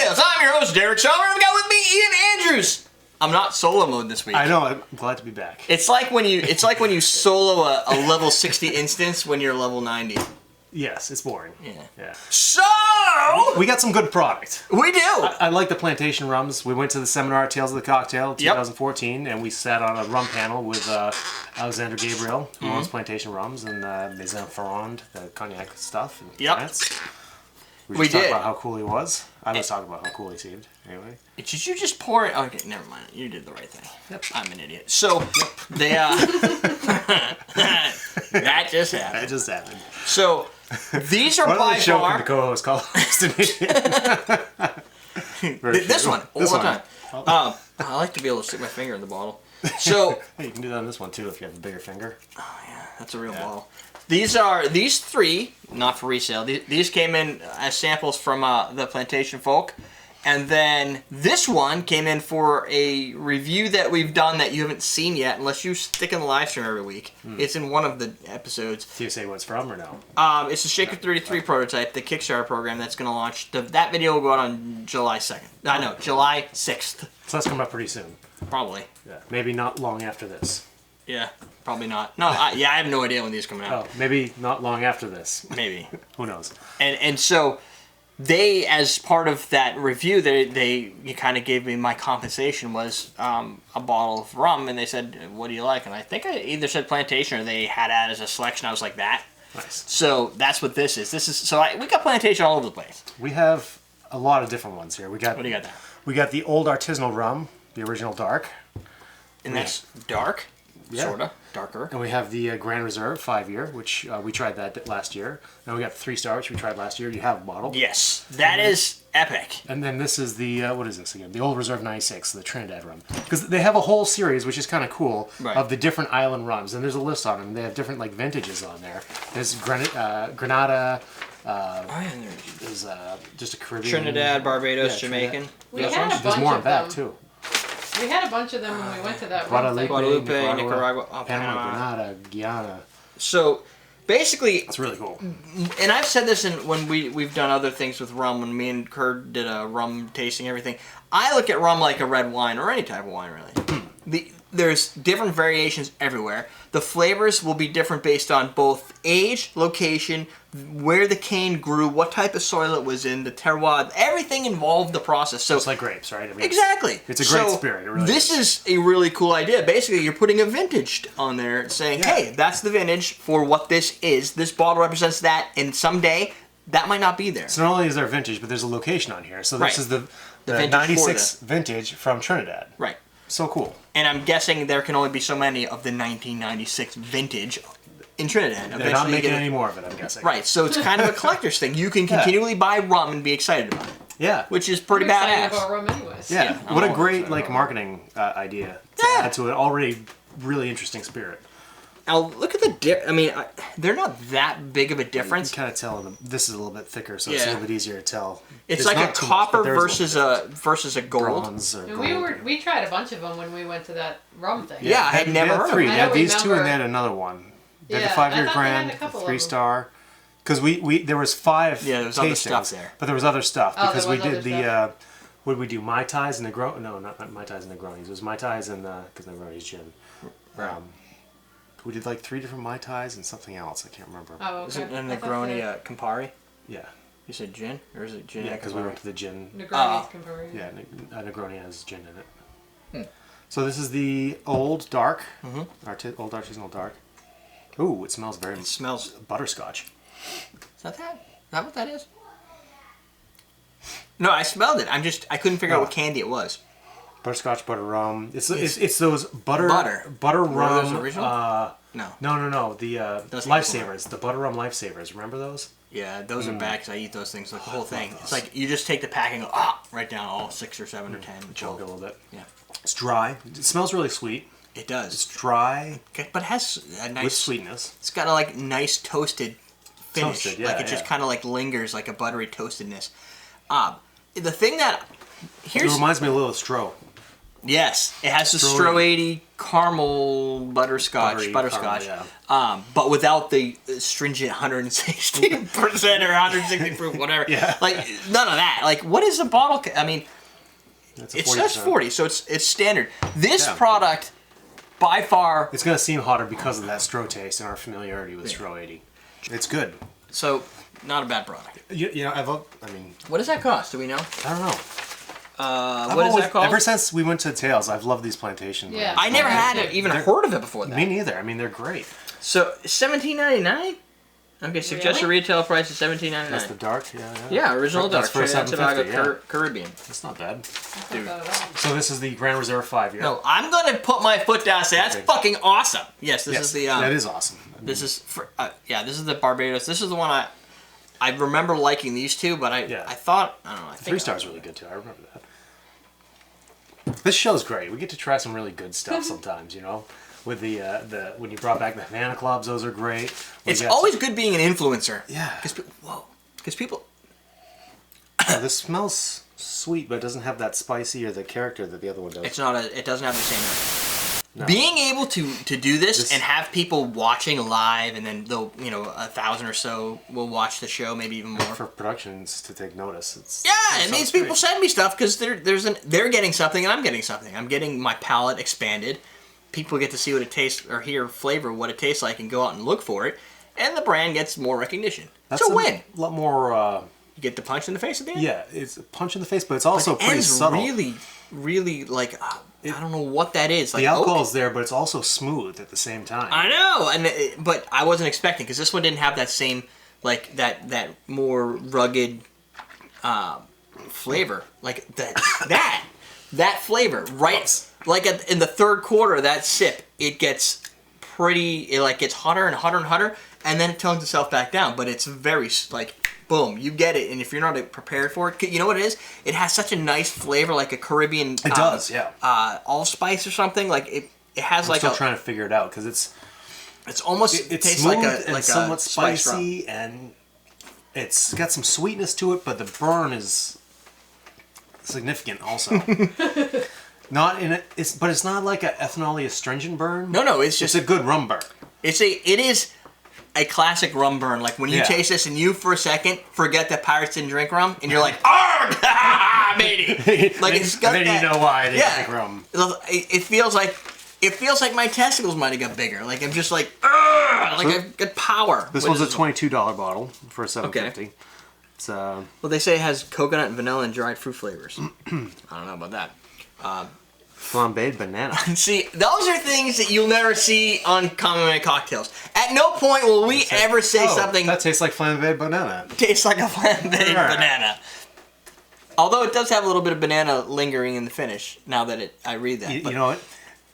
Cocktails. I'm your host, Derrick Schommer, and I've got with me Ian Andrews. I'm not solo mode this week. I know. I'm glad to be back. It's like when you solo a level 60 instance when you're level 90. Yes, it's boring. Yeah. So we got some good product. We do. I like the Plantation Rums. We went to the seminar Tales of the Cocktail in 2014, and we sat on a rum panel with Alexander Gabriel, who owns Plantation Rums, and Maison Ferrand, the cognac stuff in France. We talked about how cool he was. I was talking about how cool he seemed. Anyway. Did you just pour it? Okay, never mind. You did the right thing. Yep. I'm an idiot. So, they, that just happened. That just happened. So, these are by show far... the co-host called This one, all the time. I like to be able to stick my finger in the bottle. So... Hey, you can do that on this one, too, if you have a bigger finger. Oh, yeah. That's a real bottle. These three, not for resale. These came in as samples from the Plantation folk. And then this one came in for a review that we've done that you haven't seen yet, unless you stick in the live stream every week. It's in one of the episodes. Do you say what it's from or no? It's the Shaker 33 prototype, the Kickstarter program that's going to launch. That video will go out on July 2nd. No, July 6th. So that's coming up pretty soon. Probably. Yeah. Maybe not long after this. Yeah, probably not. No, I have no idea when these are coming out. Oh, maybe not long after this. Maybe. Who knows? And so they, as part of that review, they kind of gave me my compensation was a bottle of rum, and they said, "What do you like?" And I think I either said Plantation or they had that as a selection. I was like, "That." Nice. So that's what this is. We got Plantation all over the place. We have a lot of different ones here. What do you got there? We got the old artisanal rum, the original dark. And that's dark. Yeah. Sorta darker. And we have the Grand Reserve 5-year, which we tried that last year. Then we got the 3-star, which we tried last year. You have a bottle. Yes, that is epic. And then this is the, what is this again? The Old Reserve 96, the Trinidad rum. Because they have a whole series, which is kind of cool, of the different island rums. And there's a list on them. They have different vintages on there. There's Grenada. There's just a Caribbean. Trinidad, Barbados, Jamaican. We had a bunch There's more on of that, them. too. We had a bunch of them when we went to that rum thing. Guadalupe, Nicaragua, Panama, Grenada, Guyana. So, basically... It's really cool. And I've said this when we've done other things with rum, when me and Kurt did a rum tasting, everything. I look at rum like a red wine, or any type of wine, really. There's different variations everywhere. The flavors will be different based on both age, location, where the cane grew, what type of soil it was in, the terroir, everything involved the process. So just like grapes, right? I mean, exactly. It's a great spirit. It really this is a really cool idea. Basically, you're putting a vintage on there saying, hey, that's the vintage for what this is. This bottle represents that, and someday that might not be there. So not only is there vintage, but there's a location on here. So this is the vintage 96 vintage from Trinidad. Right. So cool. And I'm guessing there can only be so many of the 1996 vintage in Trinidad. They're not making any more of it, I'm guessing. Right, so it's kind of a collector's thing. You can continually buy rum and be excited about it. Yeah. Which is pretty I'm badass. excited about rum anyways. Yeah. What a great marketing idea to add to an already really interesting spirit. Now look at they're not that big of a difference. You can kind of tell this is a little bit thicker, so it's a little bit easier to tell. It's like a copper versus a gold. Bronze or gold. We tried a bunch of them when we went to that rum thing. Yeah, I had never heard of three. them. They had these two and they had another one. They had the 5-year Grand, the 3-star. Because there was 5 there was tastings, other stuff there. But there was other stuff because we did the what did we do? Mai Tais and Negroni? No, not Mai Tais and Negronis. It was Mai Tais and because Negroni's gin. Right. We did like 3 different Mai Tais and something else. I can't remember. Oh, okay. Isn't a Negroni Campari? Yeah. You said gin? Or is it gin? Yeah, because we went to the gin. Negroni's Campari. Yeah, Negroni has gin in it. So this is the old dark, old artisanal dark. Ooh, it smells very... It smells... butterscotch. Is that what that is? No, I smelled it. I couldn't figure out what candy it was. Butterscotch, butter rum. It's those butter rum. Were those original? No. The Lifesavers, the butter rum Lifesavers. Remember those? Yeah, those are bad because I eat those things like the whole thing. It's like you just take the pack and go right down all 6 or 7 or 10. Chug a little bit. Yeah. It's dry. It smells really sweet. It does. It's dry. Okay, but it has a nice... with sweetness. It's got a nice toasted finish. Toasted, yeah, it just kind of lingers like a buttery toastedness. The thing that... It reminds me a little of Stroh. Yes, it has the Stro Stro 80 caramel butterscotch, Caramel, yeah. but without the stringent 160% or 160 proof, whatever. Yeah. Like none of that. Like, what is a bottle? I mean, That's a it says 40, so it's standard. This Yeah. product, by far, It's gonna seem hotter because of that Stro taste and our familiarity with Stro 80. It's good. so not a bad product. You know, I mean, What does that cost? Do we know? I don't know. What is that called? Ever since we went to Tails, I've loved these plantation. Yeah. Rums. I never had it, even heard of it before that. Me neither. I mean, they're great. So $17.99. Okay, suggested Really? retail price is $17.99. That's the dark. Yeah, original dark. That's for Trinidad Tobago $7.50, yeah. Caribbean. That's not bad. Not bad at all. So this is the Grand Reserve 5-year. No, I'm gonna put my foot down and say that's fucking awesome. Yes, this is the. that is awesome. I mean, This is for. This is the Barbados. This is the one I remember liking these two, but I thought I don't know. I think 3 stars really good too. I remember that. This show's great. We get to try some really good stuff sometimes, you know. With the when you brought back the Havana clubs, those are great. It's always good being an influencer. Yeah. Because people. This smells sweet, but it doesn't have that spicy or the character that the other one does. It's not a. It doesn't have the same. No. Being able to do this and have people watching live, and then they'll 1,000 or so will watch the show, maybe even more. For productions to take notice, it's It means people send me stuff because they're getting something and I'm getting something. I'm getting my palate expanded. People get to see what it tastes or hear flavor what it tastes like and go out and look for it, and the brand gets more recognition. That's it's a win. A lot more. You get the punch in the face at the end. Yeah, it's a punch in the face, but it's also It pretty ends subtle. really like I don't know what that is. Like The alcohol's there, but it's also smooth at the same time. I know, but I wasn't expecting because this one didn't have that same like that more rugged flavor, like that flavor. Right, like in the third quarter of that sip, it gets it gets hotter and hotter and hotter, and then it tones itself back down. But it's very like. Boom, you get it, and if you're not prepared for it, you know what it is? It has such a nice flavor, like a Caribbean. It does, yeah. Allspice or something. Like it has I'm still trying to figure it out because it's almost it's tastes smooth like and somewhat spice spicy, rum. and it's got some sweetness to it, but the burn is significant also. Not in it, but it's not like a ethanol astringent burn. No, it's just a good rum burn. It is a classic rum burn. Like when you taste this and you for a second forget that pirates didn't drink rum, and you're like, "Arg, matey!" Like it's got then that. You know why they drink rum. It feels like my testicles might have got bigger. Like I'm just like, "Arg!" Like I've got power. This one's a $22 bottle for $7.50. Okay. It's Well, they say it has coconut and vanilla and dried fruit flavors. I don't know about that. flambéed banana. See, those are things that you'll never see on Common Man Cocktails. At no point will we ever say something That tastes like flambéed banana. tastes like a flambéed banana. Although it does have a little bit of banana lingering in the finish. Now that I read that, You know what?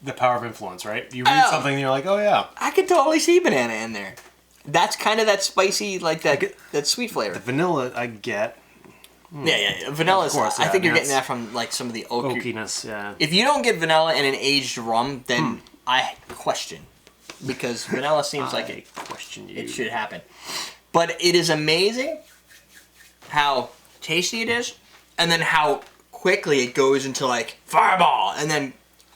The power of influence, right? You read something and you're like, oh yeah. I could totally see banana in there. That's kind of that spicy, like that sweet flavor. The vanilla I get. Yeah. Vanilla is. Of course, I think you're that's getting that from like some of the oak. Oakiness, yeah. If you don't get vanilla in an aged rum, then I question, because vanilla seems like it should happen. But it is amazing how tasty it is, and then how quickly it goes into like fireball, and then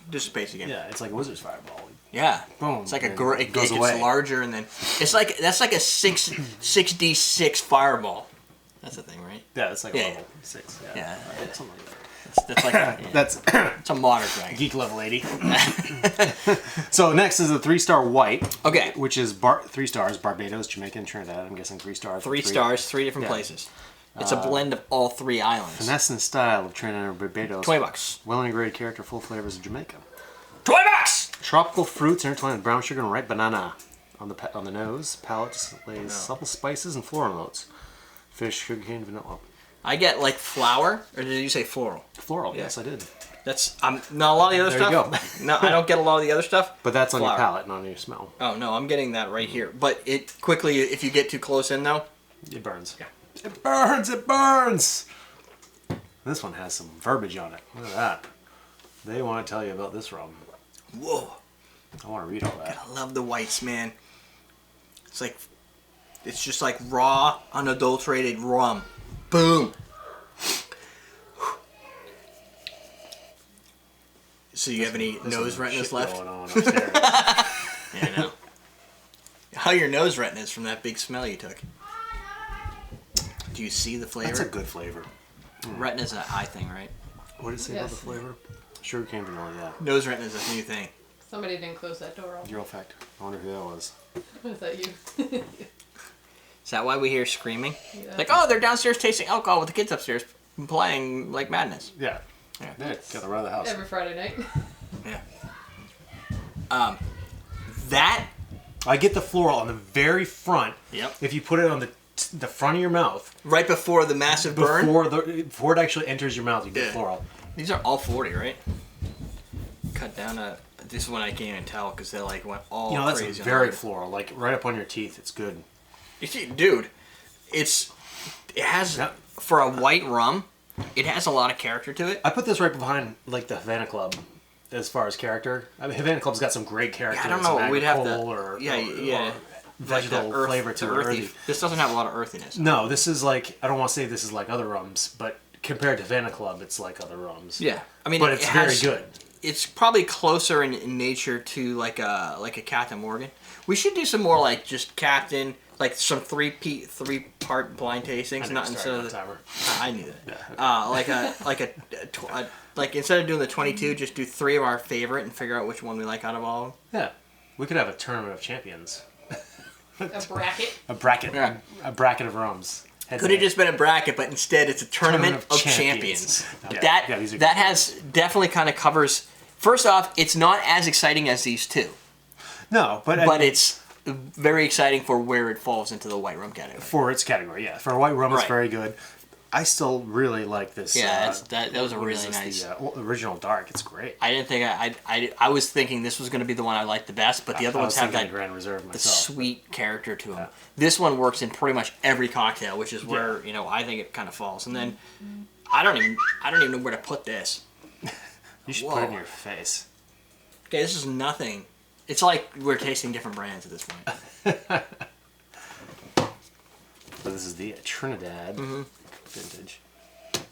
dissipates again. Yeah, it's like a wizard's fireball. Yeah, Boom. it's like it goes gets away. larger, and then that's like a 6d6 fireball. That's the thing, right? Yeah, it's like a level 6. Yeah. Something like that. That's like That's it's a modern dragon. geek level 80. So next is the 3-star white. Okay. Which is 3 stars, Barbados, Jamaica, and Trinidad. I'm guessing 3 stars. 3 stars, 3 different places. It's a blend of all 3 islands. Finesse and style of Trinidad and Barbados. $20. Well integrated character, full flavors of Jamaica. $20. Tropical fruits intertwined with brown sugar and ripe banana. On the nose, palate displays supple spices and floral notes. Fish, sugarcane, vanilla. I get like flour, or did you say floral? Floral, yes, I did. That's not a lot of the other There you stuff. No, I don't get a lot of the other stuff. But that's on Flour. your palate, not on your smell. Oh no, I'm getting that right here. But it quickly, if you get too close in though, It burns. Yeah. It burns! It burns! This one has some verbiage on it. Look at that. They want to tell you about this rum. whoa! I want to read all that. I love the whites, man. It's just like raw, unadulterated rum. Boom. So you have any nose redness Shit left? going on upstairs. Yeah, I know. How your nose redness from that big smell you took? Do you see the flavor? That's a good flavor. Retina's an eye thing, right? What did it say about the Yes. flavor? Sugarcane vanilla, yeah. Nose retina's a new thing. Somebody didn't close that door. Your olfact. I wonder who that was. Was that you? Is that why we hear screaming? Yeah. Like, oh, they're downstairs tasting alcohol with the kids upstairs playing like madness. Yeah. Yeah. Yeah, got the run of the house. Every Friday night. Yeah. That. I get the floral on the very front. Yep. If you put it on the front of your mouth, Right before the massive burn. before it actually enters your mouth, you get Yeah. floral. These are all 40, right? Cut down a. This one I can't even tell because they like went all You know, that's crazy. very on floral. Like right up on your teeth. It's good. You see, dude, it has Yep. for a white rum, it has a lot of character to it. I put this right behind like the Havana Club, as far as character. I mean, Havana Club's got some great character. Yeah, I don't some know. We'd have to. agricole or vegetal Like the flavor to the it. earthy. Earthy. This doesn't have a lot of earthiness. No, this is like I don't want to say this is like other rums, but compared to Havana Club, it's like other rums. Yeah, I mean, But it's very good. It's probably closer in nature to like a Captain Morgan. We should do some more like just Captain, like some three-part blind tastings, not instead of the. timer. I knew that. Like instead of doing the 22, just do 3 of our favorite and figure out which one we like out of all of them. Yeah, we could have a tournament of champions, A bracket. a bracket, Yeah. a bracket of rums. Head Could to have just been a bracket, but instead it's a tournament of champions. Yeah, these are That has definitely kind of covers. First off, it's not as exciting as these two, no, but it's very exciting for where it falls into the white rum category. for its category, yeah, for a white rum, it's Right. very good. I still really like this. Yeah, that was a what is really this, nice. The original dark. It's great. I didn't think I was thinking this was going to be the one I liked the best, but the other I ones was have thinking that the Grand Reserve the myself. sweet character to them. Yeah. This one works in pretty much every cocktail, which is where I think it kind of falls. And then I don't even know where to put this. You should put it in Whoa. your face. Okay, this is nothing. It's like we're tasting different brands at this point. So this is the Trinidad Mm-hmm. vintage.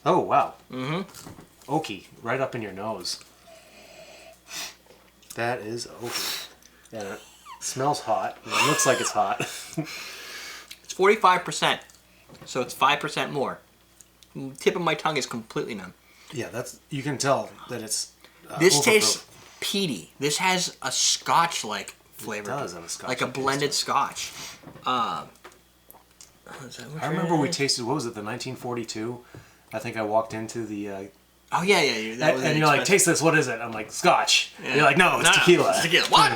Oh wow. Mm-hmm. Oaky, right up in your nose. That is oaky. Yeah, it smells hot. It looks like it's hot. It's 45%, so it's 5% more. Tip of my tongue is completely numb. Yeah, you can tell that it's. This overproof. tastes peaty. This has a Scotch-like flavor. It does have a Scotch like a taste blended to it. Scotch. I remember we tasted. What was it? The 1942. I think I walked into the. Oh yeah. That was and you're like, taste this. What is it? I'm like, Scotch. Yeah. You're like, no, it's tequila. It's tequila. What?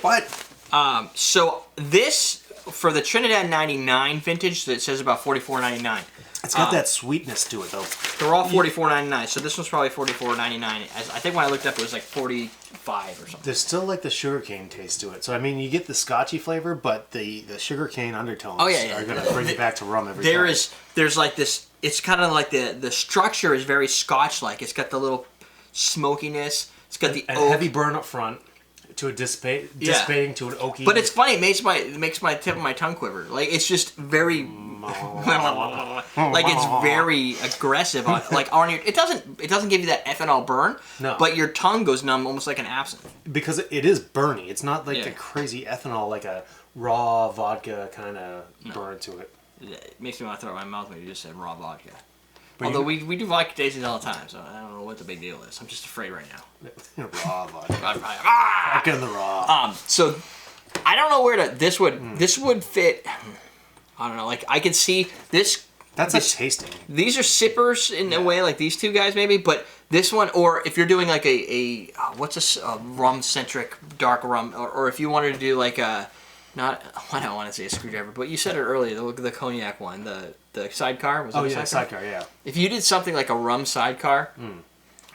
What? So this for the Trinidad '99 vintage that says about $44.99. It's got that sweetness to it, though. They're all $44.99. So this one's probably $44.99. I think when I looked up, it was like 45 or something. There's still like the sugarcane taste to it. So I mean, you get the Scotchy flavor, but the sugarcane undertones are gonna bring you back to rum every time. There's like this. It's kind of like the structure is very Scotch-like. It's got the little smokiness. It's got the a oak. heavy burn up front to a dissipating to an oaky. But it's funny. It makes my tip of my tongue quiver. Like it's just very. Like it's very aggressive on your. It doesn't give you that ethanol burn. No. But your tongue goes numb, almost like an absinthe. because it is burny. It's not like Yeah. the crazy ethanol, like a raw vodka kind of burn to it. It makes me want to throw it in my mouth when you just said raw vodka. But Although we do vodka tastings all the time, so I don't know what the big deal is. I'm just afraid right now. Raw vodka. Ah! Back in the raw. So I don't know where to. This would fit. I don't know. Like I could see this. That's a tasting. These are sippers in a way, like these two guys maybe. But this one, or if you're doing like a rum centric dark rum, or if you wanted to do like a not. I don't want to say a screwdriver, but you said it earlier. The cognac one, the sidecar. Was Oh it a yeah, sidecar. Yeah. If you did something like a rum sidecar,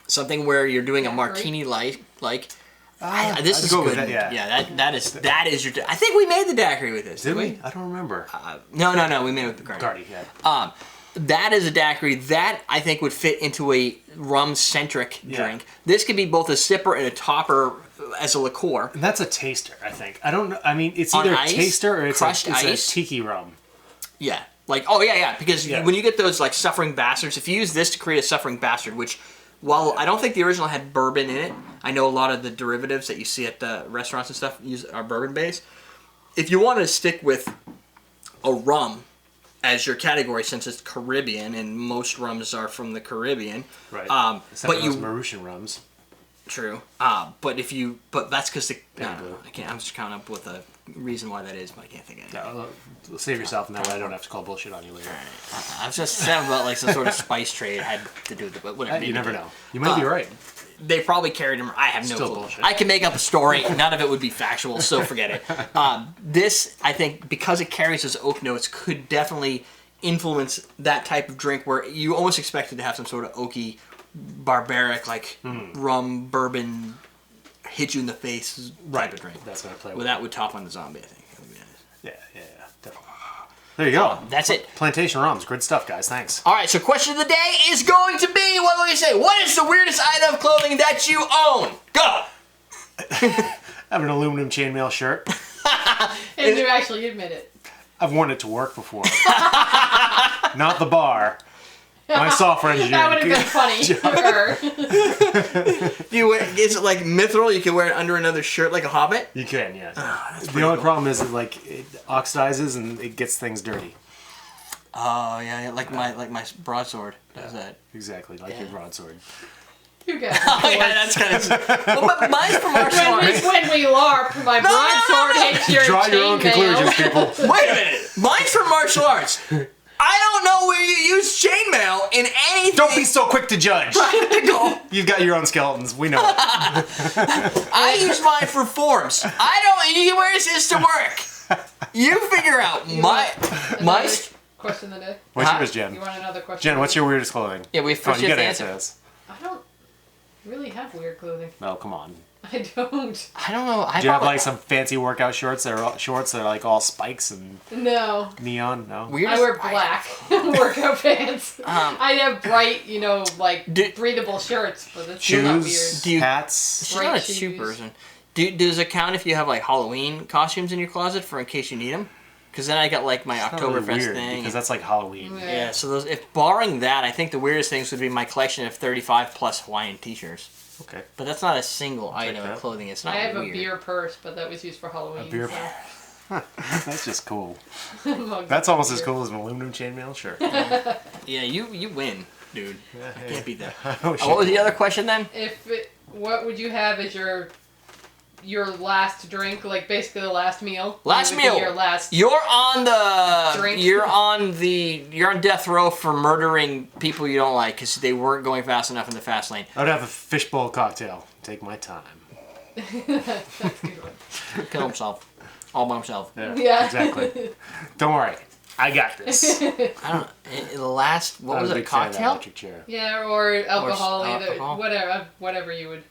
something where you're doing a Daiquiri? martini light, like this I'd is go good. with that, yeah. that is your. I think we made the daiquiri with this. Did we? I don't remember. No. We made it with the Cardi. Gardy, yeah. That is a daiquiri that I think would fit into a rum centric drink. This could be both a sipper and a topper as a liqueur. And that's a taster, I think. I don't know. I mean, it's On either ice? taster or it's Crushed a ice? tiki rum. Yeah. Like, oh, yeah. Because Yeah. when you get those, like, Suffering Bastards, if you use this to create a Suffering Bastard, which While I don't think the original had bourbon in it, I know a lot of the derivatives that you see at the restaurants and stuff are bourbon based. If you want to stick with a rum as your category, since it's Caribbean and most rums are from the Caribbean, Right. but those Mauritian rums. True. But that's because Blue. I can't. I'm just coming up with a reason why that is, but I can't think of it. No, save yourself, and that way I don't have to call bullshit on you later. I was just saying about like some sort of spice trade had to do with it, but whatever. You never know. You might be right. They probably carried them. I have no Still clue. bullshit. I can make up a story. None of it would be factual, so forget it. This, I think, because it carries those oak notes, could definitely influence that type of drink where you almost expect it to have some sort of oaky, barbaric, like rum, bourbon, hit you in the face type of drink. That's gonna play. Well, that would top on the zombie, I think. That would be nice. Yeah, definitely. There you go. That's it. Plantation Rums, good stuff, guys. Thanks. All right, so question of the day is going to be, what will you say? What is the weirdest item of clothing that you own? Go! I have an aluminum chainmail shirt. And you actually admit it. I've worn it to work before. Not the bar. My software engineer. That would have been funny for her. Do you wear, is it like mithril? You can wear it under another shirt like a hobbit? You can, yeah. That's The pretty only cool. problem is it oxidizes and it gets things dirty. Oh, yeah, like my broadsword does that. Exactly, like your broadsword. You guys. Oh, yeah, that's kind of... Well, but mine's from martial arts. When we LARP, my broadsword hits your Draw your own chainmail. conclusions, people. Wait a minute. Mine's from martial arts. I don't know where you use chainmail in anything. Don't be so quick to judge. Practical. You've got your own skeletons. We know it. I use mine for forms. I don't. You wear this to work. You figure out my Question of the day. What's Huh? yours, Jen? You want another question? Jen, what's your weirdest clothing? Yeah, we Come on, first you have gotta to answer answer. this. I don't really have weird clothing. No, come on. I don't. I don't know. Do you have like some fancy workout shorts that are like all spikes and No. neon? No. Weirdest I wear black workout pants. I have bright, breathable shirts, but that's not weird. Shoes, Do you- hats. She's not a Bright shoe shoes. person. Does it count if you have like Halloween costumes in your closet for in case you need them? Because then I got like my It's not really Oktoberfest weird thing. because that's like Halloween. Yeah, so those, if barring that, I think the weirdest things would be my collection of 35 plus Hawaiian t-shirts. Okay. But that's not a single item that. of clothing. It's not I have weird. a beer purse, but that was used for Halloween. A beer so. That's just cool. Mugs That's of almost as beer. cool as an aluminum chainmail. Sure. Yeah, you win, dude. I can't beat that. Oh, shit. What was the other question then? What would you have as your last drink, like basically the last meal? Last What would be meal. Your last. You're on the. Drink. You're on death row for murdering people you don't like because they weren't going fast enough in the fast lane. I would have a fishbowl cocktail. Take my time. That's a good one. Kill himself, all by himself. Yeah. Exactly. Don't worry. I got this. I don't know. The last, what was it, a cocktail? Electric chair. Yeah, or alcohol, either alcohol. whatever you would.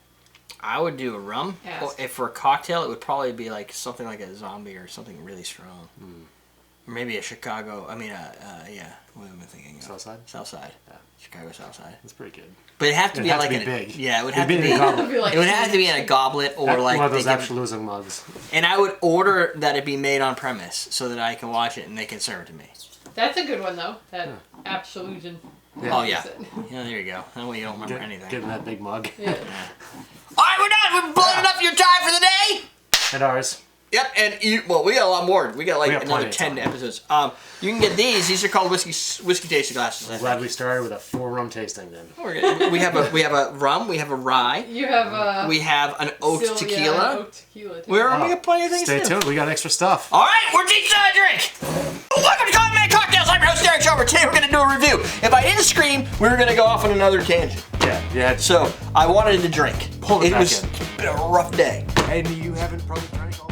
I would do a rum. Ask. Or if for a cocktail, it would probably be like something like a zombie or something really strong. Or maybe a Chicago. I mean, yeah. What am I thinking? of? Southside? Southside. Yeah. Chicago Southside. That's pretty good. But it'd have to It'd be have like to be in big. Yeah, it would It'd have be to in be. a goblet. It'd be like It would have to be in a goblet or like one of those they could- Absolution mugs. And I would order that it be made on premise so that I can watch it and they can serve it to me. That's a good one though. That absolution. Oh yeah. Yeah, there you go. That way you don't remember anything. Get in that big mug. Yeah. All right, we're done. We've blown up your time for the day. And ours. Yep, and we got a lot more. We got like We got another plenty of 10 episodes. You can get these. These are called whiskey tasting glasses. I I'm think. glad we started with a 4 rum tasting then. We're good. We have a rum. We have a rye. You have We have an oat Sil- yeah, tequila. oat tequila. Too. We got plenty of things Stay to do. tuned. We got extra stuff. All right, we're teaching how to drink. Welcome to Coffee Man Cocktails. I'm your host, Derrick Schommer. Today we're going to do a review. If I didn't scream, we were going to go off on another tangent. Yeah. So I wanted to drink. Pull it back was in. been a rough day. And you haven't probably drank all